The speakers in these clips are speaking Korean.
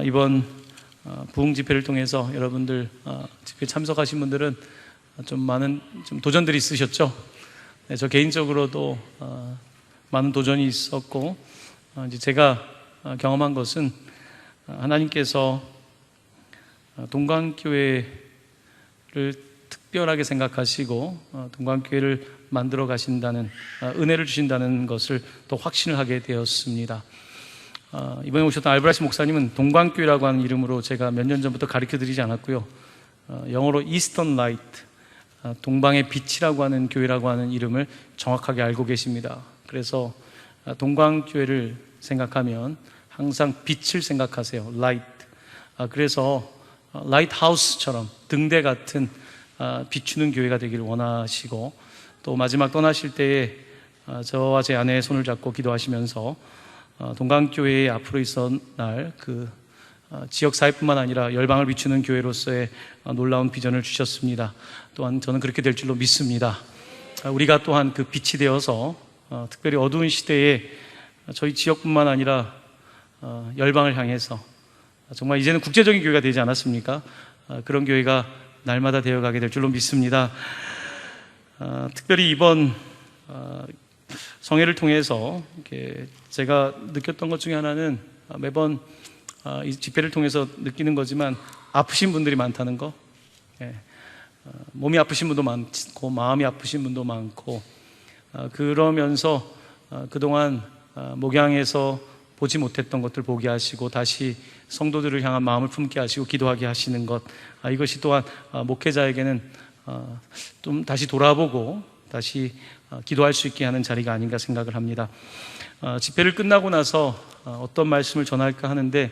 이번 부흥 집회를 통해서 여러분들 집회 참석하신 분들은 많은 도전들이 있으셨죠. 네, 저 개인적으로도 많은 도전이 있었고, 이제 제가 경험한 것은 하나님께서 동광교회를 특별하게 생각하시고 동광교회를 만들어 가신다는 은혜를 주신다는 것을 더 확신을 하게 되었습니다. 이번에 오셨던 알브라시 목사님은 동광교회라고 하는 이름으로 제가 몇 년 전부터 가르쳐 드리지 않았고요, 영어로 이스턴 라이트, 동방의 빛이라고 하는 교회라고 하는 이름을 정확하게 알고 계십니다. 그래서 동광교회를 생각하면 항상 빛을 생각하세요. 라이트. 그래서 라이트하우스처럼 등대 같은 비추는 교회가 되기를 원하시고, 또 마지막 떠나실 때에 저와 제 아내의 손을 잡고 기도하시면서 동광교회에 앞으로 있을 날 지역사회뿐만 아니라 열방을 비추는 교회로서의 놀라운 비전을 주셨습니다. 또한 저는 그렇게 될 줄로 믿습니다. 우리가 또한 그 빛이 되어서 특별히 어두운 시대에 저희 지역뿐만 아니라 열방을 향해서 정말 이제는 국제적인 교회가 되지 않았습니까? 그런 교회가 날마다 되어가게 될 줄로 믿습니다. 특별히 이번 성회를 통해서 제가 느꼈던 것 중에 하나는, 매번 이 집회를 통해서 느끼는 거지만, 아프신 분들이 많다는 거. 몸이 아프신 분도 많고 마음이 아프신 분도 많고, 그러면서 그동안 목양에서 보지 못했던 것들 보게 하시고 다시 성도들을 향한 마음을 품게 하시고 기도하게 하시는 것, 이것이 또한 목회자에게는 좀 다시 돌아보고 다시 기도할 수 있게 하는 자리가 아닌가 생각을 합니다. 집회를 끝나고 나서 어떤 말씀을 전할까 하는데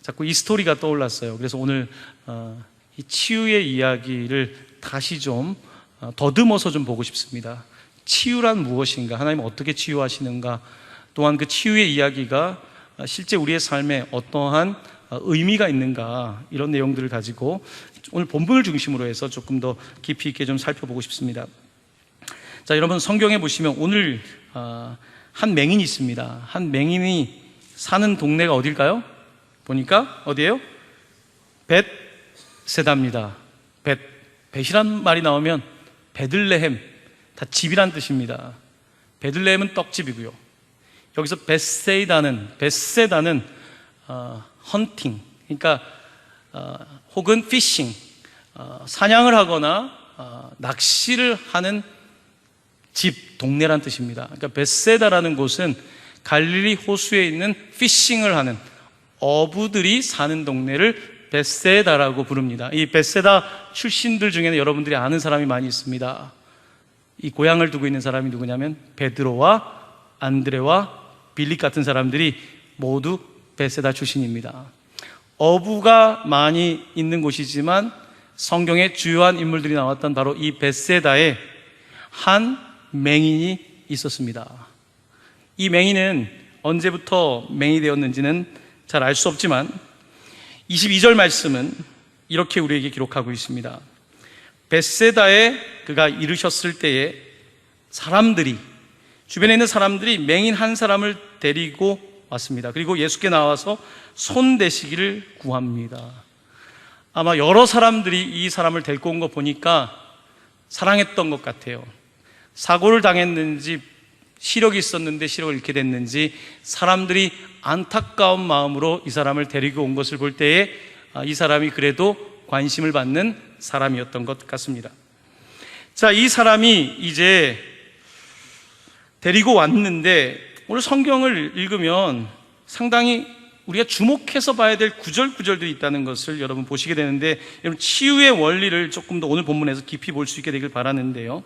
자꾸 이 스토리가 떠올랐어요. 그래서 오늘 이 치유의 이야기를 다시 좀 더듬어서 좀 보고 싶습니다. 치유란 무엇인가? 하나님은 어떻게 치유하시는가? 또한 그 치유의 이야기가 실제 우리의 삶에 어떠한 의미가 있는가? 이런 내용들을 가지고 오늘 본문을 중심으로 해서 조금 더 깊이 있게 좀 살펴보고 싶습니다. 자, 여러분 성경에 보시면 오늘 한 맹인이 있습니다. 한 맹인이 사는 동네가 어딜까요? 보니까 어디예요? 벳세다입니다. 벳이란 말이 나오면 베들레헴, 다 집이란 뜻입니다. 베들레헴은 떡집이고요, 여기서 벳세다는 헌팅, 그러니까 혹은 피싱, 사냥을 하거나 낚시를 하는 집, 동네란 뜻입니다. 그러니까 벳세다라는 곳은 갈릴리 호수에 있는 피싱을 하는 어부들이 사는 동네를 벳세다라고 부릅니다. 이 벳세다 출신들 중에는 여러분들이 아는 사람이 많이 있습니다. 이 고향을 두고 있는 사람이 누구냐면 베드로와 안드레와 빌립 같은 사람들이 모두 벳세다 출신입니다. 어부가 많이 있는 곳이지만 성경에 주요한 인물들이 나왔던 바로 이 벳세다에 한 맹인이 있었습니다. 이 맹인은 언제부터 맹인이 되었는지는 잘 알 수 없지만 22절 말씀은 이렇게 우리에게 기록하고 있습니다. 벳세다에 그가 이르셨을 때에 주변에 있는 사람들이 맹인 한 사람을 데리고 왔습니다. 그리고 예수께 나와서 손 대시기를 구합니다. 아마 여러 사람들이 이 사람을 데리고 온 거 보니까 사랑했던 것 같아요. 사고를 당했는지 시력이 있었는데 시력을 잃게 됐는지 사람들이 안타까운 마음으로 이 사람을 데리고 온 것을 볼 때에 이 사람이 그래도 관심을 받는 사람이었던 것 같습니다. 자, 이 사람이 이제 데리고 왔는데 오늘 성경을 읽으면 상당히 우리가 주목해서 봐야 될 구절구절들이 있다는 것을 여러분 보시게 되는데, 여러분 치유의 원리를 조금 더 오늘 본문에서 깊이 볼 수 있게 되길 바라는데요,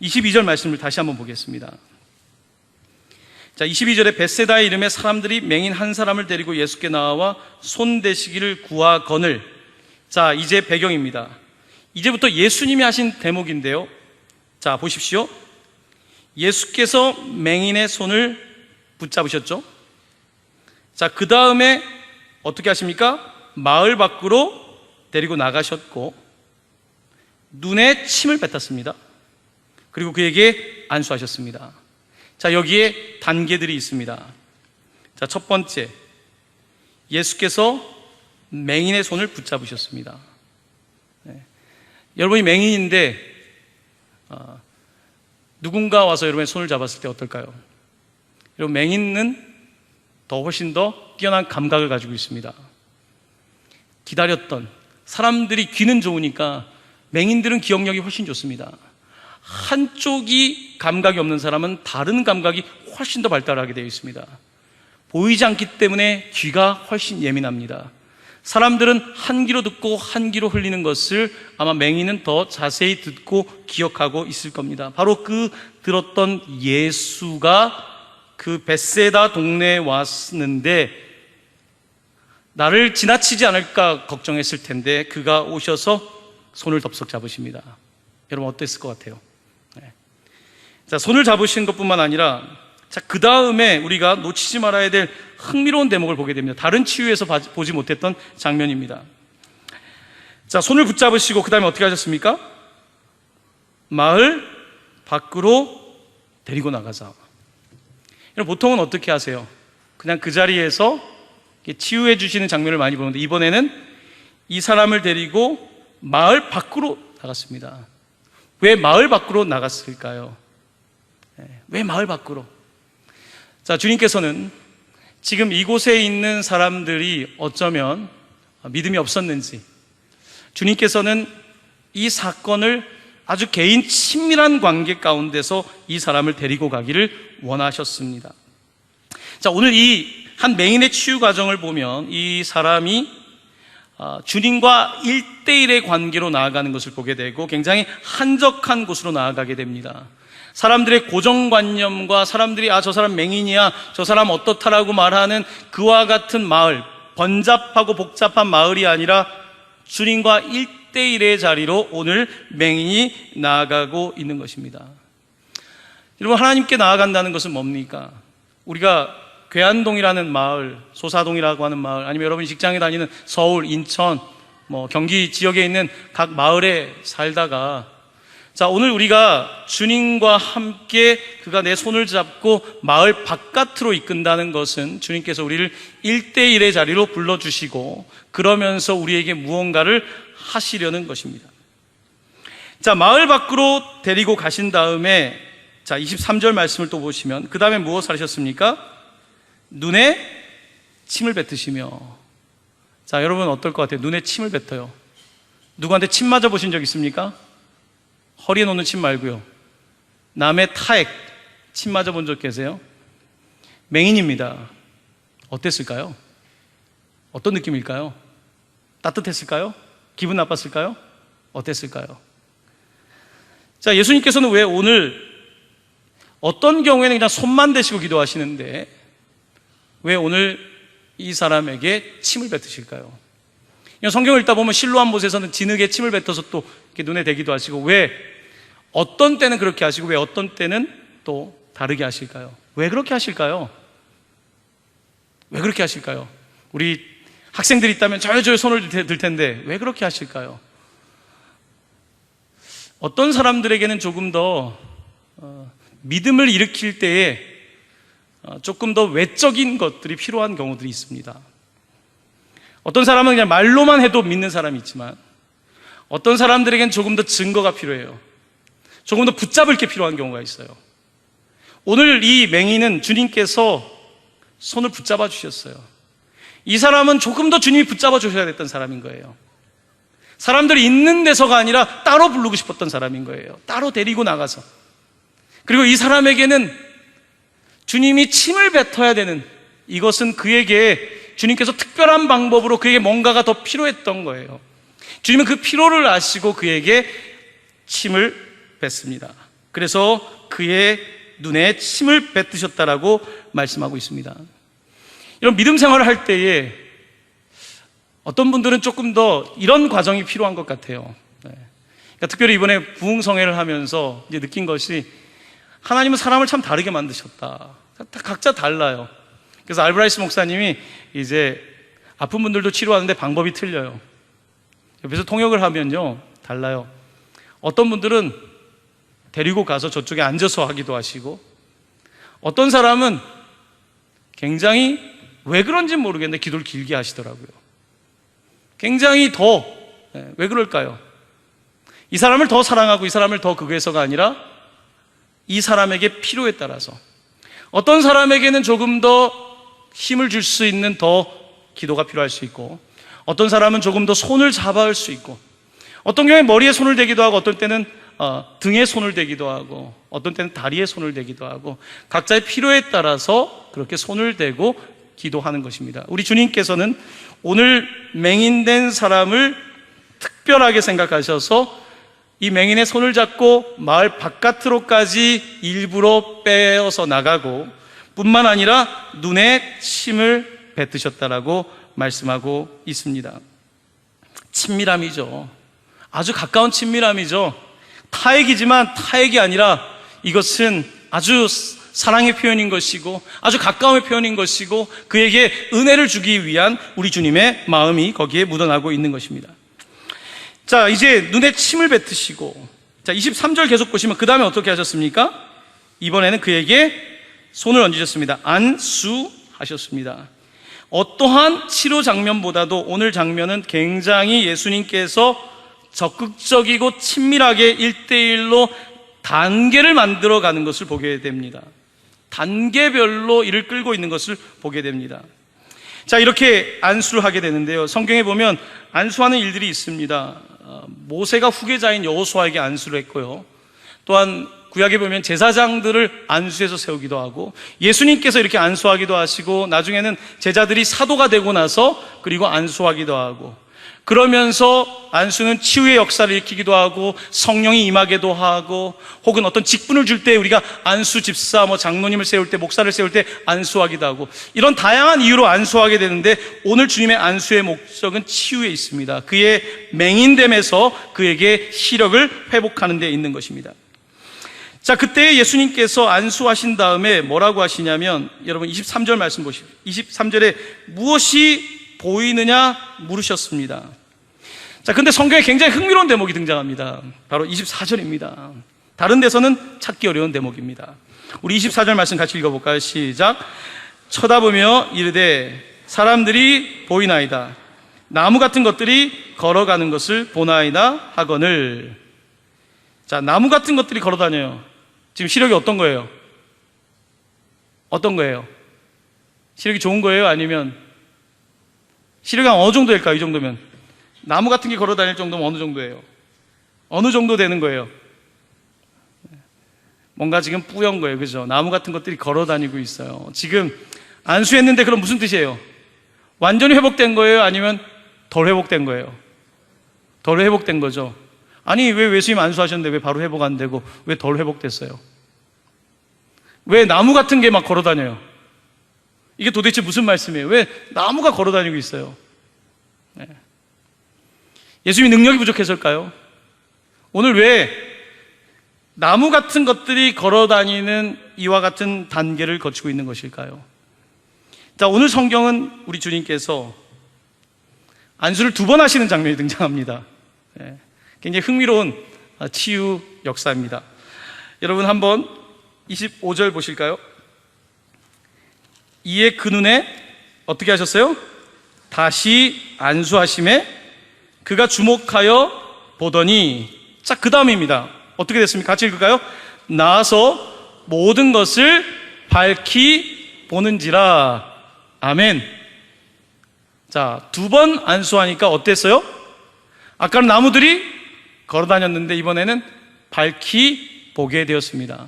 22절 말씀을 다시 한번 보겠습니다. 자, 22절에 벳세다의 이름에 사람들이 맹인 한 사람을 데리고 예수께 나와 손 대시기를 구하거늘. 자, 이제 배경입니다. 이제부터 예수님이 하신 대목인데요, 자 보십시오. 예수께서 맹인의 손을 붙잡으셨죠. 자, 그 다음에 어떻게 하십니까? 마을 밖으로 데리고 나가셨고 눈에 침을 뱉었습니다. 그리고 그에게 안수하셨습니다. 자, 여기에 단계들이 있습니다. 자, 첫 번째, 예수께서 맹인의 손을 붙잡으셨습니다. 여러분이 맹인인데 누군가 와서 여러분의 손을 잡았을 때 어떨까요? 여러분, 맹인은 훨씬 더 뛰어난 감각을 가지고 있습니다. 기다렸던 사람들이 귀는 좋으니까 맹인들은 기억력이 훨씬 좋습니다. 한쪽이 감각이 없는 사람은 다른 감각이 훨씬 더 발달하게 되어 있습니다. 보이지 않기 때문에 귀가 훨씬 예민합니다. 사람들은 한 귀로 듣고 한 귀로 흘리는 것을 아마 맹인은 더 자세히 듣고 기억하고 있을 겁니다. 바로 그 들었던 예수가 그 벳세다 동네에 왔는데 나를 지나치지 않을까 걱정했을 텐데 그가 오셔서 손을 덥석 잡으십니다. 여러분, 어땠을 것 같아요? 자, 손을 잡으신 것뿐만 아니라 그 다음에 우리가 놓치지 말아야 될 흥미로운 대목을 보게 됩니다. 다른 치유에서 보지 못했던 장면입니다. 자, 손을 붙잡으시고 그 다음에 어떻게 하셨습니까? 마을 밖으로 데리고 나가자. 여러분, 보통은 어떻게 하세요? 그냥 그 자리에서 치유해 주시는 장면을 많이 보는데 이번에는 이 사람을 데리고 마을 밖으로 나갔습니다. 왜 마을 밖으로 나갔을까요? 왜 마을 밖으로? 자, 주님께서는 지금 이곳에 있는 사람들이 어쩌면 믿음이 없었는지 주님께서는 이 사건을 아주 개인 친밀한 관계 가운데서 이 사람을 데리고 가기를 원하셨습니다. 자, 오늘 이 한 맹인의 치유 과정을 보면 이 사람이 주님과 1대1의 관계로 나아가는 것을 보게 되고 굉장히 한적한 곳으로 나아가게 됩니다. 사람들의 고정관념과 사람들이 저 사람 맹인이야, 저 사람 어떻다라고 말하는 그와 같은 마을, 번잡하고 복잡한 마을이 아니라 주님과 1대1의 자리로 오늘 맹인이 나아가고 있는 것입니다. 여러분, 하나님께 나아간다는 것은 뭡니까? 우리가 괴안동이라는 마을, 소사동이라고 하는 마을, 아니면 여러분이 직장에 다니는 서울, 인천, 경기 지역에 있는 각 마을에 살다가 자, 오늘 우리가 주님과 함께 그가 내 손을 잡고 마을 바깥으로 이끈다는 것은 주님께서 우리를 1대1의 자리로 불러주시고 그러면서 우리에게 무언가를 하시려는 것입니다. 자, 마을 밖으로 데리고 가신 다음에 자, 23절 말씀을 또 보시면 그 다음에 무엇을 하셨습니까? 눈에 침을 뱉으시며. 자, 여러분 어떨 것 같아요? 눈에 침을 뱉어요. 누구한테 침 맞아 보신 적 있습니까? 허리에 놓는 침 말고요. 남의 타액 침 맞아 본 적 계세요? 맹인입니다. 어땠을까요? 어떤 느낌일까요? 따뜻했을까요? 기분 나빴을까요? 어땠을까요? 자, 예수님께서는 왜 오늘 어떤 경우에는 그냥 손만 대시고 기도하시는데 왜 오늘 이 사람에게 침을 뱉으실까요? 성경을 읽다 보면 실로암 못에서는 진흙에 침을 뱉어서 또 이렇게 눈에 대기도 하시고 왜 어떤 때는 그렇게 하시고 왜 어떤 때는 또 다르게 하실까요? 왜 그렇게 하실까요? 왜 그렇게 하실까요? 우리 학생들이 있다면 저요 손을 들 텐데 왜 그렇게 하실까요? 어떤 사람들에게는 조금 더 믿음을 일으킬 때에 조금 더 외적인 것들이 필요한 경우들이 있습니다. 어떤 사람은 그냥 말로만 해도 믿는 사람이 있지만 어떤 사람들에겐 조금 더 증거가 필요해요. 조금 더 붙잡을 게 필요한 경우가 있어요. 오늘 이 맹인은 주님께서 손을 붙잡아 주셨어요. 이 사람은 조금 더 주님이 붙잡아 주셔야 됐던 사람인 거예요. 사람들이 있는 데서가 아니라 따로 부르고 싶었던 사람인 거예요. 따로 데리고 나가서. 그리고 이 사람에게는 주님이 침을 뱉어야 되는, 이것은 그에게 주님께서 특별한 방법으로 그에게 뭔가가 더 필요했던 거예요. 주님은 그 필요를 아시고 그에게 침을 뱉습니다. 그래서 그의 눈에 침을 뱉으셨다라고 말씀하고 있습니다. 이런 믿음 생활을 할 때에 어떤 분들은 조금 더 이런 과정이 필요한 것 같아요. 그러니까 특별히 이번에 부흥성회를 하면서 이제 느낀 것이 하나님은 사람을 참 다르게 만드셨다. 각자 달라요. 그래서 알브라이스 목사님이 이제 아픈 분들도 치료하는데 방법이 틀려요. 옆에서 통역을 하면요, 달라요. 어떤 분들은 데리고 가서 저쪽에 앉아서 하기도 하시고, 어떤 사람은 굉장히 왜 그런지 모르겠는데 기도를 길게 하시더라고요. 굉장히 왜 그럴까요? 이 사람을 더 사랑하고 이 사람을 더 그거해서가 아니라 이 사람에게 필요에 따라서 어떤 사람에게는 조금 더 힘을 줄 수 있는 더 기도가 필요할 수 있고, 어떤 사람은 조금 더 손을 잡아올 수 있고, 어떤 경우에 머리에 손을 대기도 하고, 어떤 때는 등에 손을 대기도 하고, 어떤 때는 다리에 손을 대기도 하고, 각자의 필요에 따라서 그렇게 손을 대고 기도하는 것입니다. 우리 주님께서는 오늘 맹인된 사람을 특별하게 생각하셔서 이 맹인의 손을 잡고 마을 바깥으로까지 일부러 빼어서 나가고, 뿐만 아니라 눈에 침을 뱉으셨다라고 말씀하고 있습니다. 친밀함이죠. 아주 가까운 친밀함이죠. 타액이지만 타액이 아니라 이것은 아주 사랑의 표현인 것이고 아주 가까움의 표현인 것이고, 그에게 은혜를 주기 위한 우리 주님의 마음이 거기에 묻어나고 있는 것입니다. 자, 이제 눈에 침을 뱉으시고, 자, 23절 계속 보시면 그 다음에 어떻게 하셨습니까? 이번에는 그에게 손을 얹으셨습니다. 안수하셨습니다. 어떠한 치료 장면보다도 오늘 장면은 굉장히 예수님께서 적극적이고 친밀하게 1대1로 단계를 만들어가는 것을 보게 됩니다. 단계별로 이를 끌고 있는 것을 보게 됩니다. 자, 이렇게 안수를 하게 되는데요, 성경에 보면 안수하는 일들이 있습니다. 모세가 후계자인 여호수아에게 안수를 했고요, 또한 구약에 보면 제사장들을 안수해서 세우기도 하고, 예수님께서 이렇게 안수하기도 하시고, 나중에는 제자들이 사도가 되고 나서 그리고 안수하기도 하고, 그러면서 안수는 치유의 역사를 일으키기도 하고 성령이 임하기도 하고, 혹은 어떤 직분을 줄 때 우리가 안수 집사, 장로님을 세울 때, 목사를 세울 때 안수하기도 하고, 이런 다양한 이유로 안수하게 되는데, 오늘 주님의 안수의 목적은 치유에 있습니다. 그의 맹인됨에서 그에게 시력을 회복하는 데 있는 것입니다. 자, 그때 예수님께서 안수하신 다음에 뭐라고 하시냐면, 여러분 23절 말씀 보십시오. 23절에 무엇이 보이느냐 물으셨습니다. 자, 근데 성경에 굉장히 흥미로운 대목이 등장합니다. 바로 24절입니다. 다른 데서는 찾기 어려운 대목입니다. 우리 24절 말씀 같이 읽어볼까요? 시작. 쳐다보며 이르되 사람들이 보이나이다. 나무 같은 것들이 걸어가는 것을 보나이다 하거늘. 자, 나무 같은 것들이 걸어다녀요. 지금 시력이 어떤 거예요? 어떤 거예요? 시력이 좋은 거예요? 아니면 시력이 어느 정도 될까요? 이 정도면 나무 같은 게 걸어 다닐 정도면 어느 정도예요? 어느 정도 되는 거예요? 뭔가 지금 뿌연 거예요, 그죠? 나무 같은 것들이 걸어 다니고 있어요. 지금 안수했는데 그럼 무슨 뜻이에요? 완전히 회복된 거예요? 아니면 덜 회복된 거예요? 덜 회복된 거죠. 아니, 왜 예수님 안수하셨는데 왜 바로 회복 안 되고 왜 덜 회복됐어요? 왜 나무 같은 게 막 걸어 다녀요? 이게 도대체 무슨 말씀이에요? 왜 나무가 걸어 다니고 있어요? 네. 예수님이 능력이 부족해서일까요? 오늘 왜 나무 같은 것들이 걸어 다니는 이와 같은 단계를 거치고 있는 것일까요? 자, 오늘 성경은 우리 주님께서 안수를 2번 하시는 장면이 등장합니다. 네. 굉장히 흥미로운 치유 역사입니다. 여러분 한번 25절 보실까요? 이에 그 눈에 어떻게 하셨어요? 다시 안수하심에 그가 주목하여 보더니, 자, 그 다음입니다. 어떻게 됐습니까? 같이 읽을까요? 나아서 모든 것을 밝히 보는지라. 아멘. 자, 2번 안수하니까 어땠어요? 아까는 나무들이 걸어 다녔는데 이번에는 밝히 보게 되었습니다.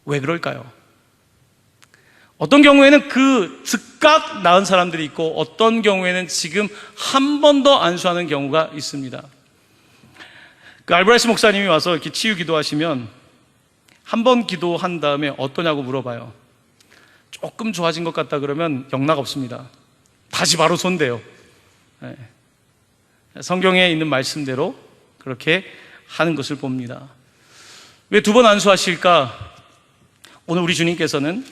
왜 그럴까요? 어떤 경우에는 그 즉각 나은 사람들이 있고, 어떤 경우에는 지금 한 번 더 안수하는 경우가 있습니다. 그 알브라이스 목사님이 와서 이렇게 치유 기도하시면 한 번 기도한 다음에 어떠냐고 물어봐요. 조금 좋아진 것 같다 그러면 영락 없습니다. 다시 바로 손대요. 네. 성경에 있는 말씀대로 그렇게 하는 것을 봅니다. 왜 2번 안수하실까? 오늘 우리 주님께서는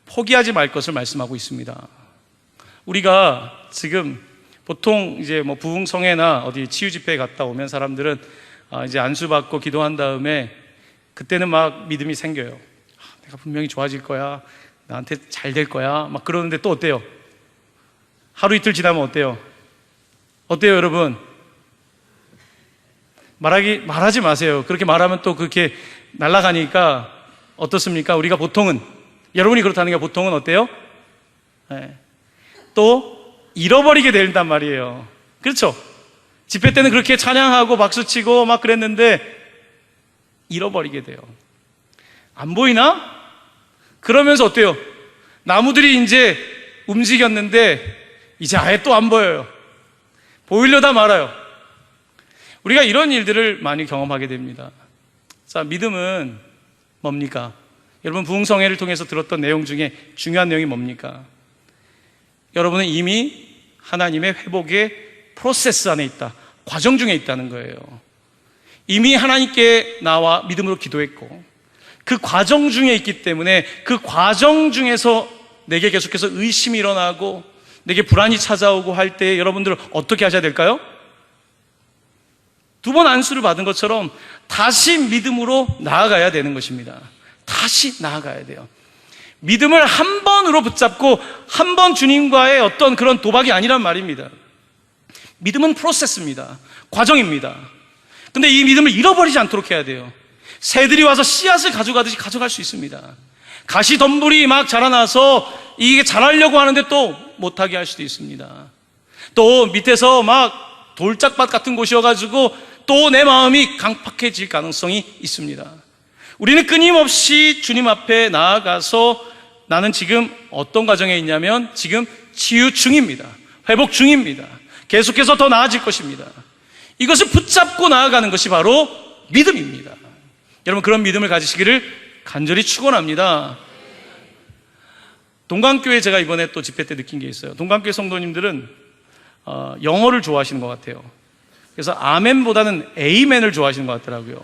포기하지 말 것을 말씀하고 있습니다. 우리가 지금 보통 이제 부흥성회나 어디 치유 집회에 갔다 오면 사람들은 이제 안수받고 기도한 다음에 그때는 막 믿음이 생겨요. 내가 분명히 좋아질 거야. 나한테 잘 될 거야 막 그러는데 또 어때요? 하루 이틀 지나면 어때요? 어때요 여러분? 말하지 마세요. 그렇게 말하면 또 그렇게 날아가니까 어떻습니까? 우리가 보통은, 여러분이 그렇다는 게 보통은 어때요? 네. 또 잃어버리게 된단 말이에요. 그렇죠? 집회 때는 그렇게 찬양하고 박수치고 막 그랬는데 잃어버리게 돼요. 안 보이나? 그러면서 어때요? 나무들이 이제 움직였는데 이제 아예 또 안 보여요. 보이려다 말아요. 우리가 이런 일들을 많이 경험하게 됩니다. 자, 믿음은 뭡니까? 여러분 부흥성회를 통해서 들었던 내용 중에 중요한 내용이 뭡니까? 여러분은 이미 하나님의 회복의 프로세스 안에 있다. 과정 중에 있다는 거예요. 이미 하나님께 나와 믿음으로 기도했고 그 과정 중에 있기 때문에 그 과정 중에서 내게 계속해서 의심이 일어나고 내게 불안이 찾아오고 할 때 여러분들은 어떻게 하셔야 될까요? 2번 안수를 받은 것처럼 다시 믿음으로 나아가야 되는 것입니다. 다시 나아가야 돼요. 믿음을 한 번으로 붙잡고 한 번 주님과의 어떤 그런 도박이 아니란 말입니다. 믿음은 프로세스입니다. 과정입니다. 근데 이 믿음을 잃어버리지 않도록 해야 돼요. 새들이 와서 씨앗을 가져가듯이 가져갈 수 있습니다. 가시덤불이 막 자라나서 이게 자라려고 하는데 또 못하게 할 수도 있습니다. 또 밑에서 막 돌짝밭 같은 곳이어가지고 또 내 마음이 강팍해질 가능성이 있습니다. 우리는 끊임없이 주님 앞에 나아가서 나는 지금 어떤 과정에 있냐면 지금 치유 중입니다. 회복 중입니다. 계속해서 더 나아질 것입니다. 이것을 붙잡고 나아가는 것이 바로 믿음입니다. 여러분 그런 믿음을 가지시기를 간절히 축원합니다. 동강교회 제가 이번에 또 집회 때 느낀 게 있어요. 동강교회 성도님들은 영어를 좋아하시는 것 같아요. 그래서 아멘보다는 에이멘을 좋아하시는 것 같더라고요.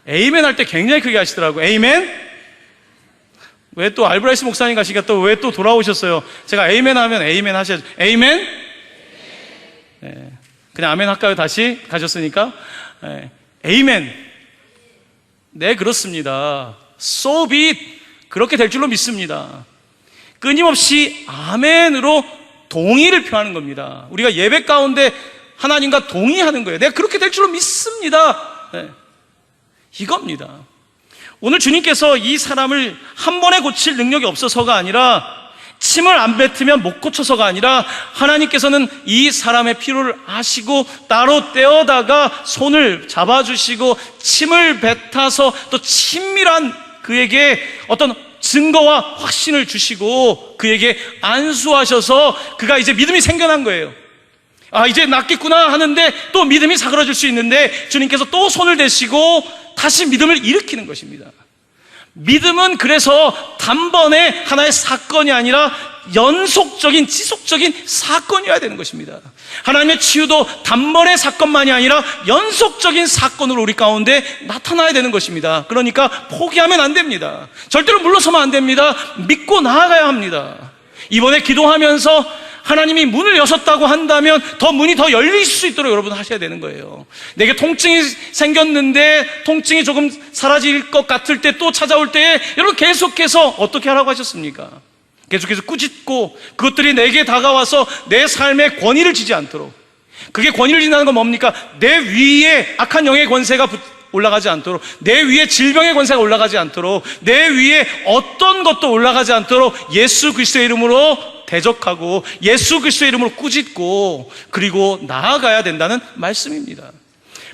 에이멘 할 때 굉장히 크게 하시더라고요. 에이멘? 왜 또 알브라이스 목사님 가시니까 또 왜 또 돌아오셨어요? 제가 에이멘 하면 에이멘 하셔야죠. 에이멘? 네. 그냥 아멘 할까요? 다시 가셨으니까. 네. 에이멘. 네, 그렇습니다. So be it. 그렇게 될 줄로 믿습니다. 끊임없이 아멘으로 동의를 표하는 겁니다. 우리가 예배 가운데 하나님과 동의하는 거예요. 내가 그렇게 될 줄로 믿습니다. 네. 이겁니다. 오늘 주님께서 이 사람을 한 번에 고칠 능력이 없어서가 아니라 침을 안 뱉으면 못 고쳐서가 아니라 하나님께서는 이 사람의 필요를 아시고 따로 떼어다가 손을 잡아주시고 침을 뱉어서 또 친밀한 그에게 어떤 증거와 확신을 주시고 그에게 안수하셔서 그가 이제 믿음이 생겨난 거예요. 아, 이제 낫겠구나 하는데 또 믿음이 사그러질 수 있는데 주님께서 또 손을 대시고 다시 믿음을 일으키는 것입니다. 믿음은 그래서 단번에 하나의 사건이 아니라 연속적인 지속적인 사건이어야 되는 것입니다. 하나님의 치유도 단번의 사건만이 아니라 연속적인 사건으로 우리 가운데 나타나야 되는 것입니다. 그러니까 포기하면 안 됩니다. 절대로 물러서면 안 됩니다. 믿고 나아가야 합니다. 이번에 기도하면서 하나님이 문을 여셨다고 한다면 더 문이 더 열릴 수 있도록 여러분 하셔야 되는 거예요. 내게 통증이 생겼는데 통증이 조금 사라질 것 같을 때 또 찾아올 때에 여러분 계속해서 어떻게 하라고 하셨습니까? 계속해서 꾸짖고 그것들이 내게 다가와서 내 삶에 권위를 지지 않도록. 그게 권위를 지나는 건 뭡니까? 내 위에 악한 영의 권세가 올라가지 않도록, 내 위에 질병의 권세가 올라가지 않도록, 내 위에 어떤 것도 올라가지 않도록 예수 그리스도의 이름으로 대적하고 예수 그리스도의 이름으로 꾸짖고 그리고 나아가야 된다는 말씀입니다.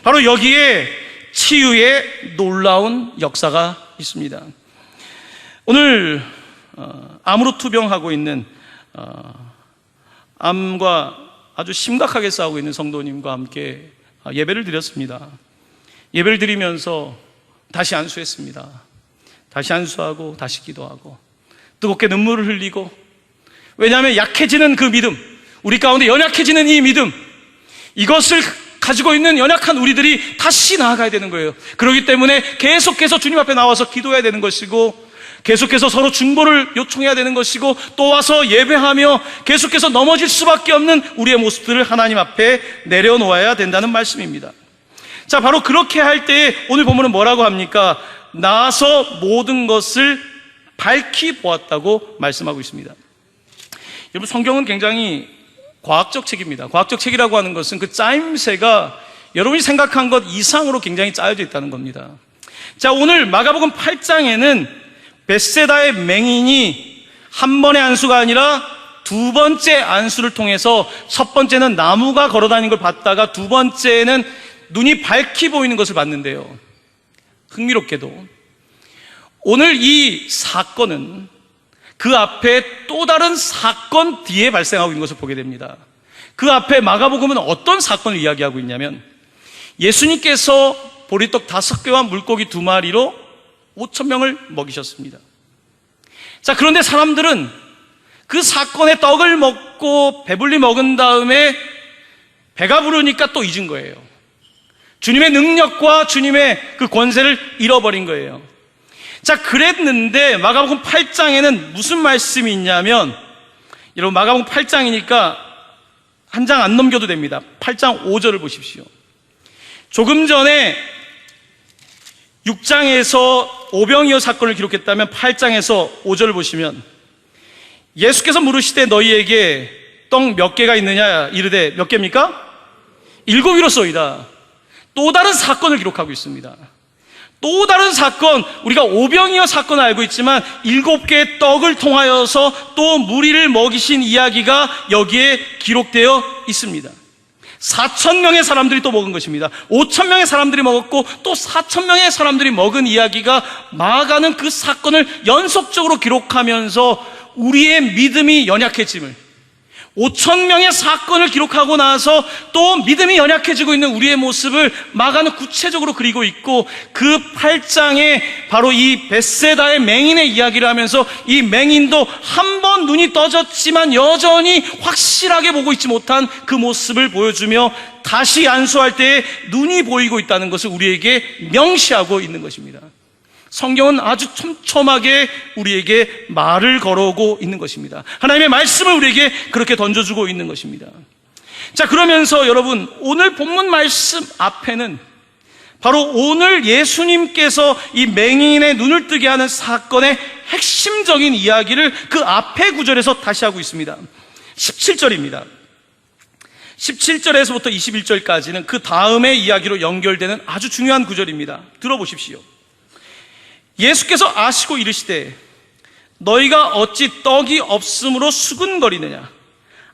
바로 여기에 치유의 놀라운 역사가 있습니다. 오늘 암으로 투병하고 있는 암과 아주 심각하게 싸우고 있는 성도님과 함께 예배를 드렸습니다. 예배를 드리면서 다시 안수했습니다. 다시 안수하고 다시 기도하고 뜨겁게 눈물을 흘리고, 왜냐하면 약해지는 그 믿음, 우리 가운데 연약해지는 이 믿음, 이것을 가지고 있는 연약한 우리들이 다시 나아가야 되는 거예요. 그렇기 때문에 계속해서 주님 앞에 나와서 기도해야 되는 것이고, 계속해서 서로 중보를 요청해야 되는 것이고, 또 와서 예배하며 계속해서 넘어질 수밖에 없는 우리의 모습들을 하나님 앞에 내려놓아야 된다는 말씀입니다. 자, 바로 그렇게 할 때에 오늘 본문은 뭐라고 합니까? 나아서 모든 것을 밝히 보았다고 말씀하고 있습니다. 여러분, 성경은 굉장히 과학적 책입니다. 과학적 책이라고 하는 것은 그 짜임새가 여러분이 생각한 것 이상으로 굉장히 짜여져 있다는 겁니다. 자, 오늘 마가복음 8장에는 벳세다의 맹인이 한 번의 안수가 아니라 두 번째 안수를 통해서, 첫 번째는 나무가 걸어다니는 걸 봤다가 두 번째는 눈이 밝히 보이는 것을 봤는데요, 흥미롭게도 오늘 이 사건은 그 앞에 또 다른 사건 뒤에 발생하고 있는 것을 보게 됩니다. 그 앞에 마가복음은 어떤 사건을 이야기하고 있냐면, 예수님께서 보리떡 5개와 물고기 2마리로 5,000명을 먹이셨습니다. 자, 그런데 사람들은 그 사건의 떡을 먹고 배불리 먹은 다음에 배가 부르니까 또 잊은 거예요. 주님의 능력과 주님의 그 권세를 잃어버린 거예요. 자, 그랬는데 마가복음 8장에는 무슨 말씀이 있냐면, 여러분, 마가복음 8장이니까 한 장 안 넘겨도 됩니다. 8장 5절을 보십시오. 조금 전에 6장에서 오병이어 사건을 기록했다면 8장에서 5절을 보시면, 예수께서 물으시되 너희에게 떡 몇 개가 있느냐 이르되 몇 개입니까? 7이로소이다. 또 다른 사건을 기록하고 있습니다. 또 다른 사건, 우리가 오병이어 사건을 알고 있지만 7개의 떡을 통하여서 또 무리를 먹이신 이야기가 여기에 기록되어 있습니다. 4,000명의 사람들이 또 먹은 것입니다. 5,000명의 사람들이 먹었고 또 4,000명의 사람들이 먹은 이야기가, 마가는 그 사건을 연속적으로 기록하면서 우리의 믿음이 연약해짐을, 5,000명의 사건을 기록하고 나서 또 믿음이 연약해지고 있는 우리의 모습을 마가는 구체적으로 그리고 있고, 그 8장에 바로 이 벳세다의 맹인의 이야기를 하면서 이 맹인도 한 번 눈이 떠졌지만 여전히 확실하게 보고 있지 못한 그 모습을 보여주며 다시 안수할 때에 눈이 보이고 있다는 것을 우리에게 명시하고 있는 것입니다. 성경은 아주 촘촘하게 우리에게 말을 걸어오고 있는 것입니다. 하나님의 말씀을 우리에게 그렇게 던져주고 있는 것입니다. 자, 그러면서 여러분, 오늘 본문 말씀 앞에는 바로 오늘 예수님께서 이 맹인의 눈을 뜨게 하는 사건의 핵심적인 이야기를 그 앞에 구절에서 다시 하고 있습니다. 17절입니다. 17절에서부터 21절까지는 그 다음의 이야기로 연결되는 아주 중요한 구절입니다. 들어보십시오. 예수께서 아시고 이르시되 너희가 어찌 떡이 없음으로 수군거리느냐?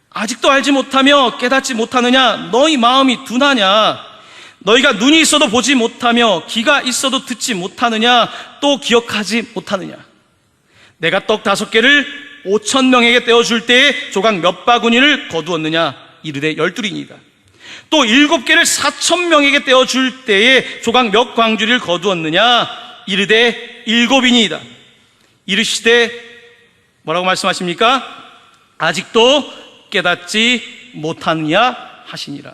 아직도 알지 못하며 깨닫지 못하느냐? 너희 마음이 둔하냐? 너희가 눈이 있어도 보지 못하며 귀가 있어도 듣지 못하느냐? 또 기억하지 못하느냐? 내가 떡 5개를 5,000명에게 떼어줄 때에 조각 몇 바구니를 거두었느냐? 이르되 12이니이다. 또 7개를 4,000명에게 떼어줄 때에 조각 몇 광주리를 거두었느냐? 이르되 7이니이다. 이르시되 뭐라고 말씀하십니까? 아직도 깨닫지 못하느냐 하시니라.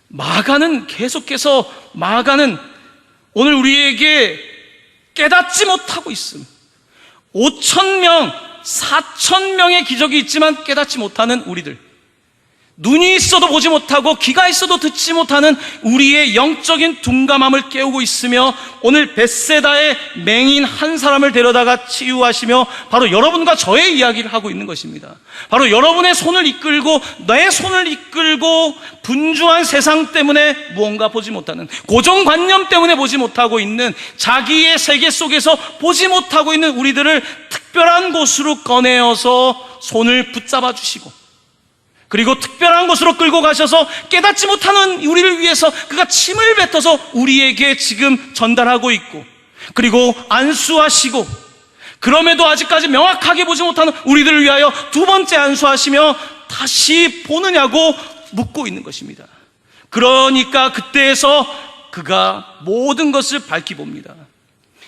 마가는 계속해서 오늘 우리에게 깨닫지 못하고 있음. 5,000명, 4,000명의 기적이 있지만 깨닫지 못하는 우리들, 눈이 있어도 보지 못하고 귀가 있어도 듣지 못하는 우리의 영적인 둔감함을 깨우고 있으며, 오늘 벳세다의 맹인 한 사람을 데려다가 치유하시며 바로 여러분과 저의 이야기를 하고 있는 것입니다. 바로 여러분의 손을 이끌고 내 손을 이끌고 분주한 세상 때문에 무언가 보지 못하는, 고정관념 때문에 보지 못하고 있는, 자기의 세계 속에서 보지 못하고 있는 우리들을 특별한 곳으로 꺼내어서 손을 붙잡아 주시고, 그리고 특별한 곳으로 끌고 가셔서 깨닫지 못하는 우리를 위해서 그가 침을 뱉어서 우리에게 지금 전달하고 있고, 그리고 안수하시고, 그럼에도 아직까지 명확하게 보지 못하는 우리들을 위하여 두 번째 안수하시며 다시 보느냐고 묻고 있는 것입니다. 그러니까 그때에서 그가 모든 것을 밝히 봅니다.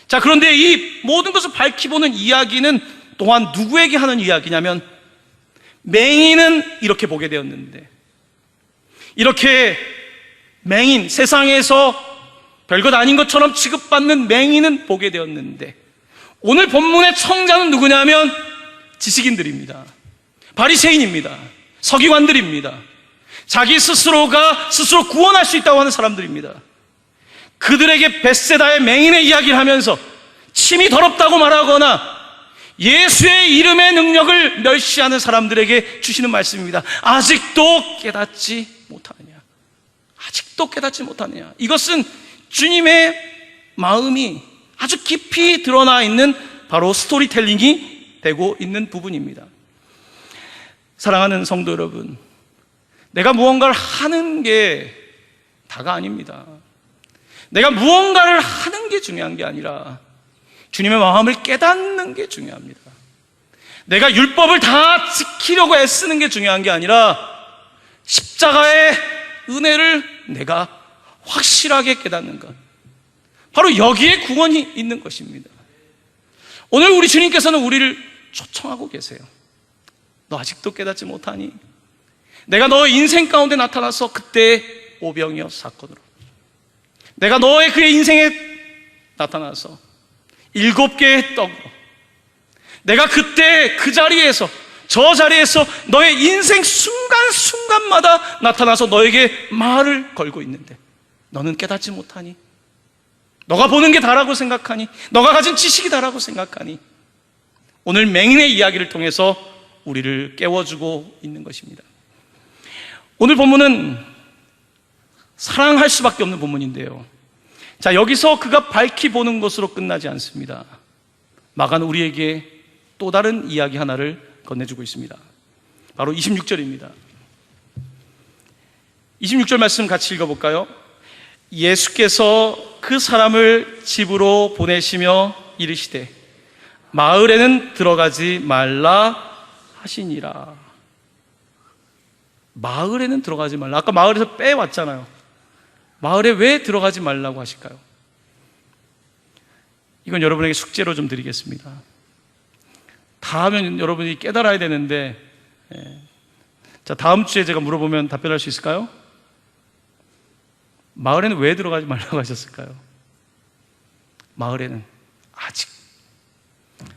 자, 그런데 이 모든 것을 밝히 보는 이야기는 또한 누구에게 하는 이야기냐면, 맹인은 이렇게 보게 되었는데, 이렇게 맹인, 세상에서 별것 아닌 것처럼 취급받는 맹인은 보게 되었는데, 오늘 본문의 청자는 누구냐면 지식인들입니다. 바리새인입니다. 서기관들입니다. 자기 스스로가 스스로 구원할 수 있다고 하는 사람들입니다. 그들에게 벳세다의 맹인의 이야기를 하면서 침이 더럽다고 말하거나 예수의 이름의 능력을 멸시하는 사람들에게 주시는 말씀입니다. 아직도 깨닫지 못하느냐? 아직도 깨닫지 못하느냐? 이것은 주님의 마음이 아주 깊이 드러나 있는 바로 스토리텔링이 되고 있는 부분입니다. 사랑하는 성도 여러분, 내가 무언가를 하는 게 다가 아닙니다. 내가 무언가를 하는 게 중요한 게 아니라 주님의 마음을 깨닫는 게 중요합니다. 내가 율법을 다 지키려고 애쓰는 게 중요한 게 아니라 십자가의 은혜를 내가 확실하게 깨닫는 것, 바로 여기에 구원이 있는 것입니다. 오늘 우리 주님께서는 우리를 초청하고 계세요. 너 아직도 깨닫지 못하니? 내가 너의 인생 가운데 나타나서 그때 오병이어 사건으로, 내가 너의 그의 인생에 나타나서 7개의 떡으로, 내가 그때 그 자리에서, 저 자리에서 너의 인생 순간순간마다 나타나서 너에게 말을 걸고 있는데 너는 깨닫지 못하니? 너가 보는 게 다라고 생각하니? 너가 가진 지식이 다라고 생각하니? 오늘 맹인의 이야기를 통해서 우리를 깨워주고 있는 것입니다. 오늘 본문은 사랑할 수밖에 없는 본문인데요, 자, 여기서 그가 밝히 보는 것으로 끝나지 않습니다. 마가는 우리에게 또 다른 이야기 하나를 건네주고 있습니다. 바로 26절입니다. 26절 말씀 같이 읽어볼까요? 예수께서 그 사람을 집으로 보내시며 이르시되 마을에는 들어가지 말라 하시니라. 마을에는 들어가지 말라. 아까 마을에서 빼왔잖아요. 마을에 왜 들어가지 말라고 하실까요? 이건 여러분에게 숙제로 좀 드리겠습니다. 다 하면 여러분이 깨달아야 되는데, 자, 다음 주에 제가 물어보면 답변할 수 있을까요? 마을에는 왜 들어가지 말라고 하셨을까요? 마을에는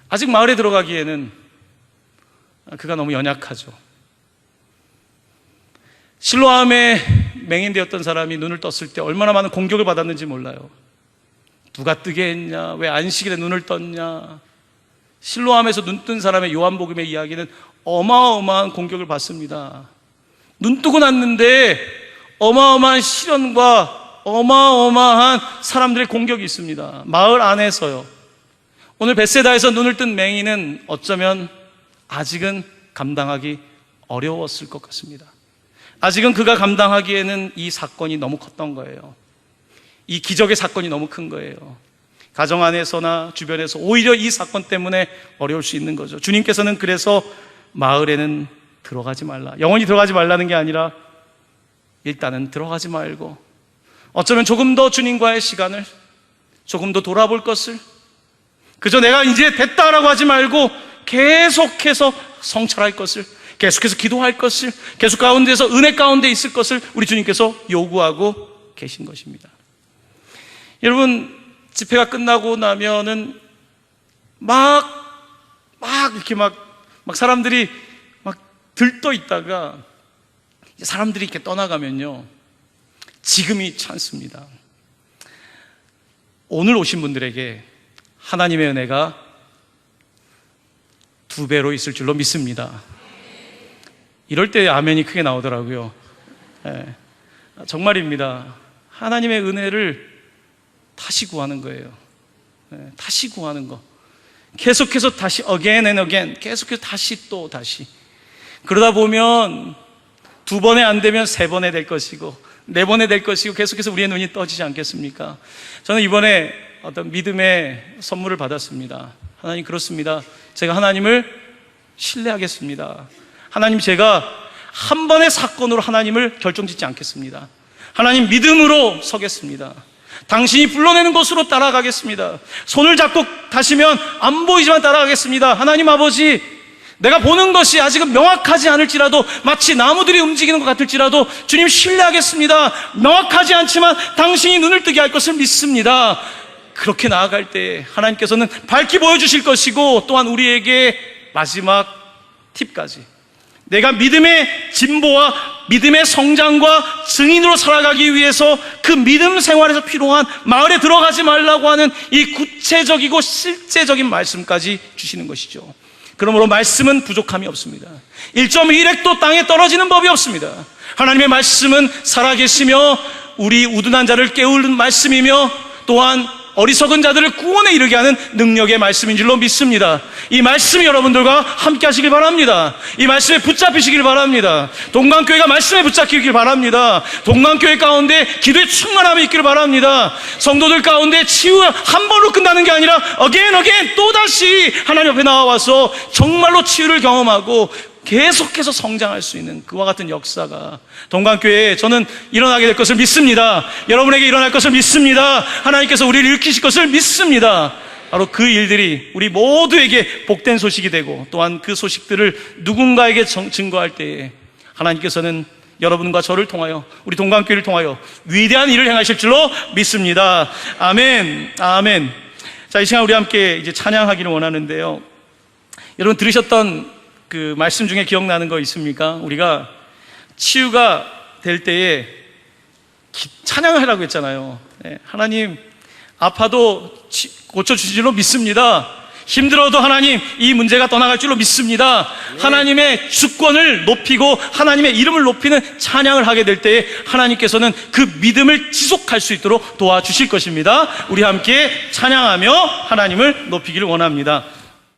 아직 마을에 들어가기에는 그가 너무 연약하죠. 실로암에 맹인되었던 사람이 눈을 떴을 때 얼마나 많은 공격을 받았는지 몰라요. 누가 뜨게 했냐? 왜 안식일에 눈을 떴냐? 실로암에서 눈 뜬 사람의 요한복음의 이야기는 어마어마한 공격을 받습니다. 눈 뜨고 났는데 어마어마한 시련과 어마어마한 사람들의 공격이 있습니다. 마을 안에서요. 오늘 벳세다에서 눈을 뜬 맹인은 어쩌면 아직은 감당하기 어려웠을 것 같습니다. 아직은 그가 감당하기에는 이 사건이 너무 컸던 거예요. 이 기적의 사건이 너무 큰 거예요. 가정 안에서나 주변에서 오히려 이 사건 때문에 어려울 수 있는 거죠. 주님께서는 그래서 마을에는 들어가지 말라, 영원히 들어가지 말라는 게 아니라 일단은 들어가지 말고 어쩌면 조금 더 주님과의 시간을, 조금 더 돌아볼 것을, 그저 내가 이제 됐다라고 하지 말고 계속해서 성찰할 것을, 계속해서 기도할 것을, 계속 가운데서 은혜 가운데 있을 것을 우리 주님께서 요구하고 계신 것입니다. 여러분, 집회가 끝나고 나면은 이렇게 사람들이 막 들떠 있다가 사람들이 이렇게 떠나가면요, 지금이 찬스입니다. 오늘 오신 분들에게 하나님의 은혜가 2배로 있을 줄로 믿습니다. 이럴 때 아멘이 크게 나오더라고요. 네, 정말입니다. 하나님의 은혜를 다시 구하는 거예요. 네, 다시 구하는 거. 계속해서 다시 again and again, 계속해서 다시 또 다시. 그러다 보면 2번에 안 되면 3번에 될 것이고 4번에 될 것이고 계속해서 우리의 눈이 떠지지 않겠습니까? 저는 이번에 어떤 믿음의 선물을 받았습니다. 하나님, 그렇습니다. 제가 하나님을 신뢰하겠습니다. 하나님, 제가 한 번의 사건으로 하나님을 결정짓지 않겠습니다. 하나님, 믿음으로 서겠습니다. 당신이 불러내는 곳으로 따라가겠습니다. 손을 잡고 가시면 안 보이지만 따라가겠습니다. 하나님 아버지, 내가 보는 것이 아직은 명확하지 않을지라도, 마치 나무들이 움직이는 것 같을지라도 주님 신뢰하겠습니다. 명확하지 않지만 당신이 눈을 뜨게 할 것을 믿습니다. 그렇게 나아갈 때 하나님께서는 밝히 보여주실 것이고, 또한 우리에게 마지막 팁까지, 내가 믿음의 진보와 믿음의 성장과 증인으로 살아가기 위해서 그 믿음 생활에서 필요한 마을에 들어가지 말라고 하는 이 구체적이고 실제적인 말씀까지 주시는 것이죠. 그러므로 말씀은 부족함이 없습니다. 1.1획도 땅에 떨어지는 법이 없습니다. 하나님의 말씀은 살아계시며 우리 우둔한 자를 깨우는 말씀이며 또한 어리석은 자들을 구원에 이르게 하는 능력의 말씀인 줄로 믿습니다. 이 말씀이 여러분들과 함께 하시길 바랍니다. 이 말씀에 붙잡히시길 바랍니다. 동강교회가 말씀에 붙잡히길 바랍니다. 동강교회 가운데 기도의 충만함이 있기를 바랍니다. 성도들 가운데 치유 한 번으로 끝나는 게 아니라 again 또다시 하나님 앞에 나와서 정말로 치유를 경험하고 계속해서 성장할 수 있는 그와 같은 역사가 동강교회에 저는 일어나게 될 것을 믿습니다. 여러분에게 일어날 것을 믿습니다. 하나님께서 우리를 일으키실 것을 믿습니다. 바로 그 일들이 우리 모두에게 복된 소식이 되고 또한 그 소식들을 누군가에게 증거할 때에 하나님께서는 여러분과 저를 통하여 우리 동강교회를 통하여 위대한 일을 행하실 줄로 믿습니다. 아멘. 아멘. 자, 이 시간 우리 함께 이제 찬양하기를 원하는데요. 여러분 들으셨던 그 말씀 중에 기억나는 거 있습니까? 우리가 치유가 될 때에 찬양을 하라고 했잖아요. 네, 하나님 아파도 고쳐주실 줄로 믿습니다. 힘들어도 하나님 이 문제가 떠나갈 줄로 믿습니다. 하나님의 주권을 높이고 하나님의 이름을 높이는 찬양을 하게 될 때에 하나님께서는 그 믿음을 지속할 수 있도록 도와주실 것입니다. 우리 함께 찬양하며 하나님을 높이기를 원합니다.